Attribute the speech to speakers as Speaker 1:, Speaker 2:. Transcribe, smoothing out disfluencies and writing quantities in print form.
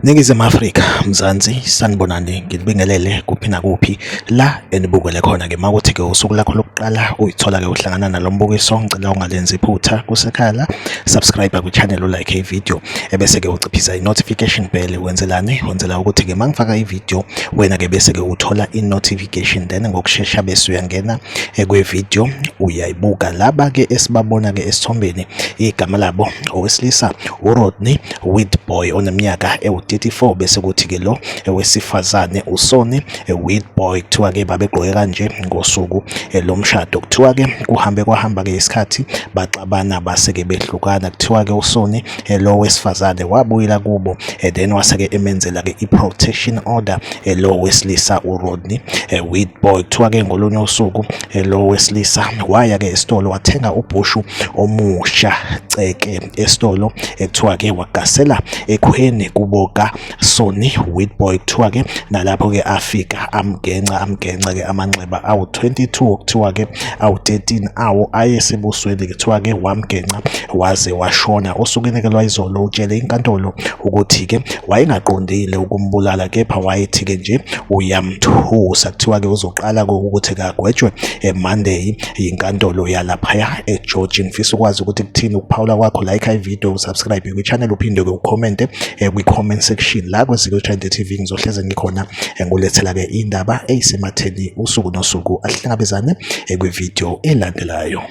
Speaker 1: Ningizimu Afrika, Mzansi, sanibonani, ngilibingelele kuphi nakuphi la enibukele khona-ke makuthi-ke usuku lakho lokuqala uyithola-ke uhlangana nalo mbukiso, ngicela ungalenzi iphutha kusekhaya la, subscribe kwi-channel, ulike ivideo ebese-ke uciphiza i-notification bell. Wenzelani? Wenzela ukuthi-ke mangifaka ivideo wena-ke bese-ke uthola i-notification, then ngokushesha bese uyangena kwe-video uyayibuka. Laba-ke esibabona-ke esithombeni igama labo owesilisa uRodney Witbooi oneminyaka 34, bese kuthi-ke lo wesifazane uSonny Witbooi kuthiwa-ke babegqoke kanje ngosuku lomshado. Kuthiwa-ke kwahamba-ke isikhathi baxabana base-ke behlukana. Kuthiwa-ke uSonny lo wesifazane wabuyela kubo, then wase-ke emenzela-ke i-protection order lo wesilisa uRodney Witbooi. Kuthiwa-ke ngolunye usuku lo wesilisa waya-ke esitolo wathenga ubhushu omusha ceke esitolo, kuthiwa-ke wagasela ekhweni kubo ka-Sonny Witbooi. Kuthiwa-ke nalapho-ke afika amgenca-ke amanxeba awu-22, kuthiwa-ke awu-13 awo ayesebusweni. Kuthiwa-ke wamgenca waze washona. Osukwini-ke lwayizolo utshele inkantolo ukuthi-ke wayengaqondile ukumbulala, kepha wayethi-ke nje uyamthusa. Kuthiwa-ke uzoqala-ke ukuthi-ke agwetshwe Monday yinkantolo yalaphaya eGeorge. Ngifisa ukwazi ukuthi kuthini ukuphawula kwakho, like ivideo, usubscribe kwi-channel, uphinde-ke ucommente kwi-comment section la kweZiko Trend TV. Ngizohleze ngikhona ngulethela-ke indaba eyisematheni usuku nosuku, ahlangabezane kwivideo elandelayo.